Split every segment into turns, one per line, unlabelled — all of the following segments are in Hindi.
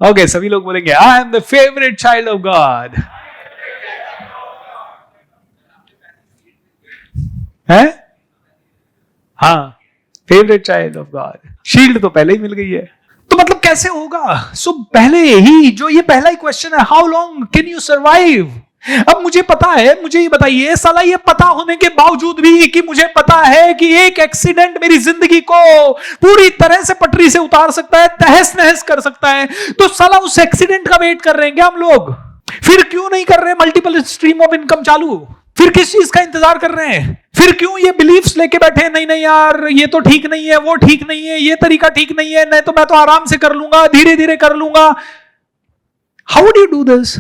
ओके, सभी लोग बोलेंगे I am the favourite child of God. है? हाँ, favourite child of God. Shield तो पहले ही मिल गई है, तो मतलब कैसे होगा? सो पहले ही जो ये पहला ही क्वेश्चन है, how long can you survive. अब मुझे पता है, मुझे ये बताइए, साला ये पता होने के बावजूद भी कि मुझे पता है कि एक एक्सीडेंट मेरी जिंदगी को पूरी तरह से पटरी से उतार सकता है, तहस नहस कर सकता है, तो साला उस एक्सीडेंट का वेट कर रहे हैं क्या हम लोग? फिर क्यों नहीं कर रहे मल्टीपल स्ट्रीम ऑफ इनकम चालू? फिर किस चीज का इंतजार कर रहे हैं? फिर क्यों ये बिलीफ्स लेके बैठे हैं, नहीं नहीं यार ये तो ठीक नहीं है, वो ठीक नहीं है, ये तरीका ठीक नहीं है, नहीं तो मैं तो आराम से कर लूंगा, धीरे धीरे कर लूंगा। How do you do this?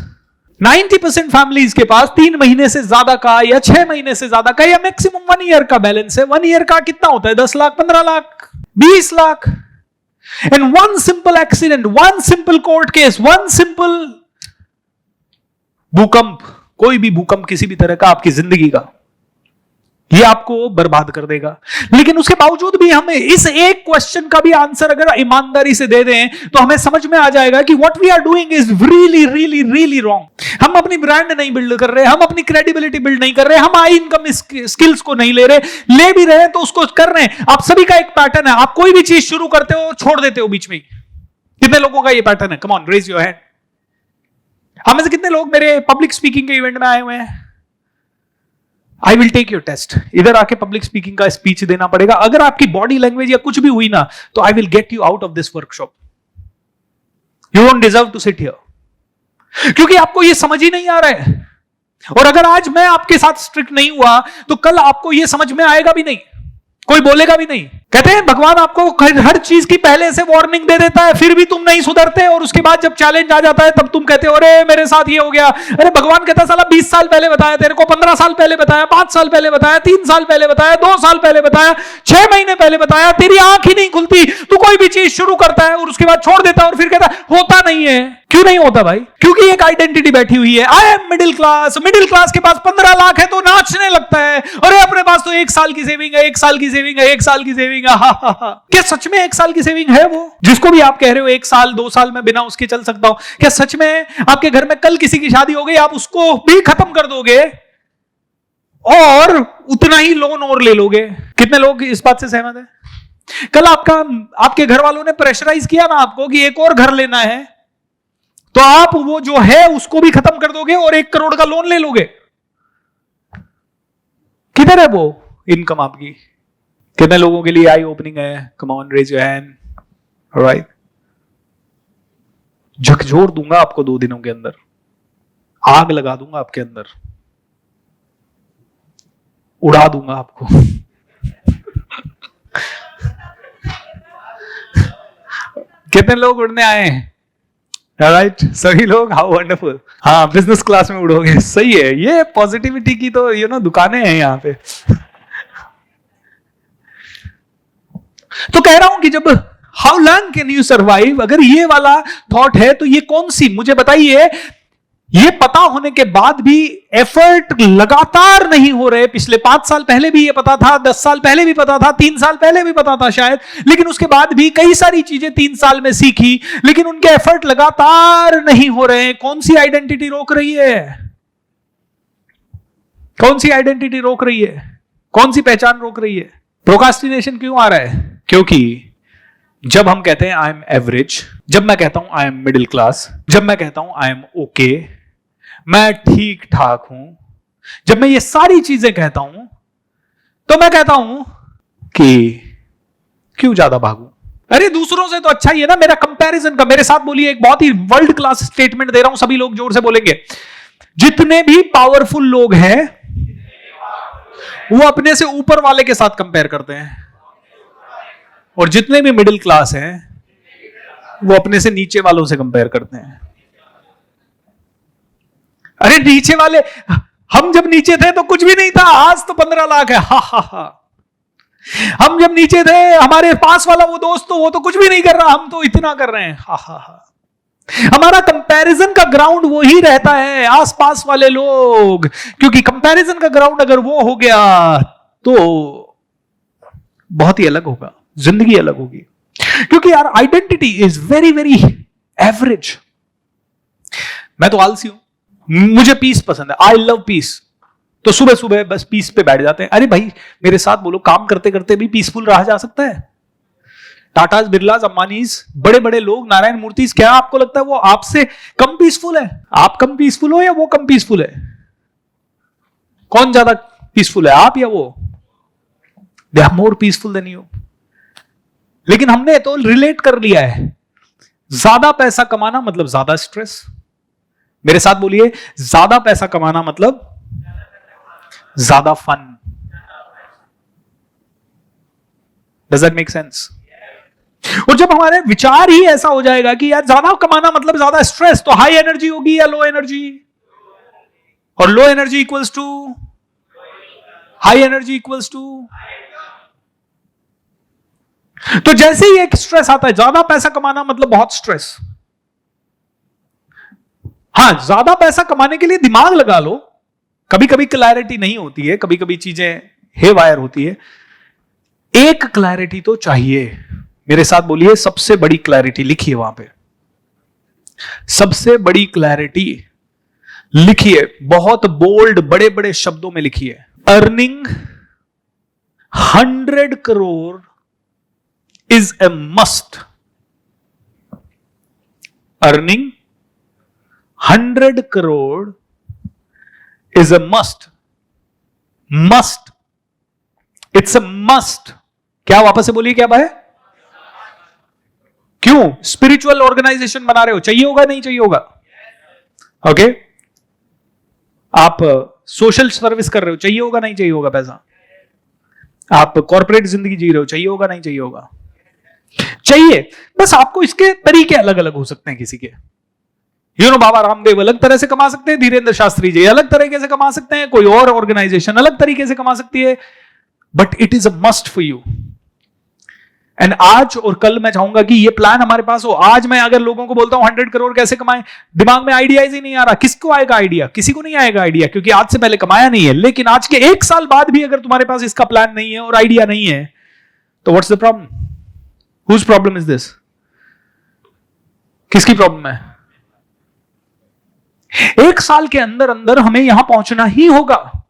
90% families के पास 3 महीने से ज्यादा का या 6 महीने से ज्यादा का या मैक्सिमम 1 ईयर का बैलेंस है। 1 ईयर का कितना होता है? 10 lakh, 15 lakh, 20 lakh. And one simple accident, one simple court case, one simple भूकंप, कोई भी भूकंप किसी भी तरह का आपकी जिंदगी का, ये आपको बर्बाद कर देगा। लेकिन उसके बावजूद भी हमें इस एक क्वेश्चन का भी आंसर अगर ईमानदारी से दे दें तो हमें समझ में आ जाएगा कि what we are doing is really really really wrong. हम अपनी ब्रांड नहीं बिल्ड कर रहे, हम अपनी क्रेडिबिलिटी बिल्ड नहीं कर रहे, हम हाई इनकम स्किल्स को नहीं ले रहे, ले भी रहे तो उसको कर रहे हैं। आप सभी का एक पैटर्न है, आप कोई भी चीज शुरू करते हो छोड़ देते हो बीच में। कितने लोगों का ये पैटर्न है? Come on, raise your hand. हम में से कितने लोग मेरे पब्लिक स्पीकिंग के इवेंट में आए हुए हैं? I will take your test. इधर आके पब्लिक स्पीकिंग का स्पीच देना पड़ेगा। अगर आपकी बॉडी लैंग्वेज या कुछ भी हुई ना, तो I will get you out of this workshop. You don't deserve to sit here, क्योंकि आपको ये समझ ही नहीं आ रहा है। और अगर आज मैं आपके साथ स्ट्रिक्ट नहीं हुआ तो कल आपको ये समझ में आएगा भी नहीं, कोई बोलेगा भी नहीं। कहते हैं भगवान आपको हर चीज की पहले से वार्निंग दे देता है, फिर भी तुम नहीं सुधरते, और उसके बाद जब चैलेंज आ जाता है तब तुम कहते हो अरे मेरे साथ ये हो गया। अरे भगवान कहता है साला 20 साल पहले बताया तेरे को, 15 साल पहले बताया, 5 साल पहले बताया, 3 साल पहले बताया, 2 साल पहले बताया, 6 महीने पहले बताया, तेरी आंख ही नहीं खुलती। तू कोई भी चीज शुरू करता है और उसके बाद छोड़ देता है और फिर कहता है होता नहीं है। क्यों नहीं होता भाई? क्योंकि एक आइडेंटिटी बैठी हुई है, I am middle class. Middle class के पास 15 लाख है तो नाचने लगता है, अरे अपने पास तो 1 साल की सेविंग है, 1 साल की सेविंग है, 1 साल की सेविंग है। क्या सच में 1 साल की सेविंग है वो जिसको भी आप कह रहे हो 1 साल 2 साल में बिना उसके चल सकता हूं? क्या सच में आपके घर में कल किसी की शादी हो गई, आप उसको भी खत्म कर दोगे और उतना ही लोन और ले लोगे? कितने लोग इस बात से सहमत है? कल आपके घर वालों ने प्रेशराइज किया ना आपको कि एक और घर लेना है, तो आप वो जो है उसको भी खत्म कर दोगे और 1 करोड़ का लोन ले लोगे। किधर है वो इनकम आपकी? कितने लोगों के लिए आई ओपनिंग है? Come on, raise your hand. Alright, झकझोर दूंगा आपको 2 दिनों के अंदर, आग लगा दूंगा आपके अंदर, उड़ा दूंगा आपको। कितने लोग उड़ने आए हैं? राइट, सभी लोग, हाउ वंडरफुल। हाँ, बिजनेस क्लास में उड़ोगे, सही है। ये पॉजिटिविटी की तो दुकानें हैं यहाँ पे। तो कह रहा हूं कि जब how long can you survive, अगर ये वाला थॉट है तो ये कौन सी, मुझे बताइए, ये पता होने के बाद भी एफर्ट लगातार नहीं हो रहे। पिछले 5 साल पहले भी ये पता था, 10 साल पहले भी पता था, 3 साल पहले भी पता था शायद, लेकिन उसके बाद भी कई सारी चीजें 3 साल में सीखी, लेकिन उनके एफर्ट लगातार नहीं हो रहे हैं। कौन सी आइडेंटिटी रोक रही है? कौन सी आइडेंटिटी रोक रही है? कौन सी पहचान रोक रही है? प्रोक्रास्टिनेशन क्यों आ रहा है? क्योंकि जब हम कहते हैं आई एम एवरेज, जब मैं कहता हूं आई एम मिडिल क्लास, जब मैं कहता हूं आई एम ओके, मैं ठीक ठाक हूं, जब मैं ये सारी चीजें कहता हूं तो मैं कहता हूं कि क्यों ज्यादा भागूं? अरे दूसरों से तो अच्छा ही है ना। मेरा कंपैरिजन का, मेरे साथ बोलिए, एक बहुत ही वर्ल्ड क्लास स्टेटमेंट दे रहा हूं, सभी लोग जोर से बोलेंगे। जितने भी पावरफुल लोग हैं वो अपने से ऊपर वाले के साथ कंपेयर करते हैं, और जितने भी मिडिल क्लास हैं वो अपने से नीचे वालों से कंपेयर करते हैं। अरे नीचे वाले, हम जब नीचे थे तो कुछ भी नहीं था, आज तो 15 लाख है, हा हा हा। हम जब नीचे थे, हमारे पास वाला वो दोस्त तो वो तो कुछ भी नहीं कर रहा, हम तो इतना कर रहे हैं, हा हा हा। हमारा कंपैरिजन का ग्राउंड वो ही रहता है, आसपास वाले लोग, क्योंकि कंपैरिजन का ग्राउंड अगर वो हो गया तो बहुत ही अलग होगा, जिंदगी अलग होगी। क्योंकि यार identity is very very average. मैं तो आलसी हूं, मुझे पीस पसंद है, आई लव पीस, तो सुबह सुबह बस पीस पे बैठ जाते हैं। अरे भाई मेरे साथ बोलो, काम करते करते भी पीसफुल रहा जा सकता है। टाटाज, बिरलाज, अंबानीज, बड़े बड़े लोग, नारायण मूर्ति, क्या आपको लगता है वो आपसे कम पीसफुल है? आप कम पीसफुल हो या वो कम पीसफुल है? कौन ज्यादा पीसफुल है, आप या वो? They are more peaceful than you. लेकिन हमने तो रिलेट कर लिया है, ज्यादा पैसा कमाना मतलब ज्यादा स्ट्रेस। मेरे साथ बोलिए, ज्यादा पैसा कमाना मतलब ज्यादा fun. Does that make sense? और जब हमारे विचार ही ऐसा हो जाएगा कि यार ज्यादा कमाना मतलब ज्यादा स्ट्रेस, तो हाई एनर्जी होगी या लो एनर्जी? और low energy equals to high energy equals to. तो जैसे ही एक स्ट्रेस आता है, ज्यादा पैसा कमाना मतलब बहुत स्ट्रेस। हां, ज्यादा पैसा कमाने के लिए दिमाग लगा लो, कभी कभी क्लैरिटी नहीं होती है, कभी कभी चीजें हेवायर होती है, एक क्लैरिटी तो चाहिए। मेरे साथ बोलिए, सबसे बड़ी क्लैरिटी लिखिए वहां पे, सबसे बड़ी क्लैरिटी लिखिए, बहुत बोल्ड बड़े बड़े शब्दों में लिखिए। Earning 100 crore is a must. Earning 100 crore is a must. Must. It's a must. क्या, वापस से बोलिए, क्या है? क्यों? स्पिरिचुअल ऑर्गेनाइजेशन बना रहे हो, चाहिए होगा नहीं चाहिए होगा? ओके आप सोशल सर्विस कर रहे हो, चाहिए होगा नहीं चाहिए होगा पैसा? आप कॉर्पोरेट जिंदगी जी रहे हो, चाहिए होगा नहीं चाहिए होगा? चाहिए। बस आपको इसके तरीके अलग अलग हो सकते हैं किसी के। बाबा रामदेव अलग तरह से कमा सकते हैं, धीरेन्द्र शास्त्री जी अलग तरीके से कमा सकते हैं, कोई और ऑर्गेनाइजेशन अलग तरीके से कमा सकती है, but it is a must for you. And आज और कल मैं चाहूंगा कि ये प्लान हमारे पास हो। आज मैं अगर लोगों को बोलता हूं 100 करोड़ कैसे कमाएं, दिमाग में आइडियाज ही नहीं आ रहा। किसको आएगा आइडिया? किसी को नहीं आएगा आइडिया, क्योंकि आज से पहले कमाया नहीं है। लेकिन आज के 1 साल बाद भी अगर तुम्हारे पास इसका प्लान नहीं है और आइडिया नहीं है, तो what's the problem? Whose problem is this? किसकी प्रॉब्लम है? 1 साल के अंदर अंदर हमें यहां पहुंचना ही होगा।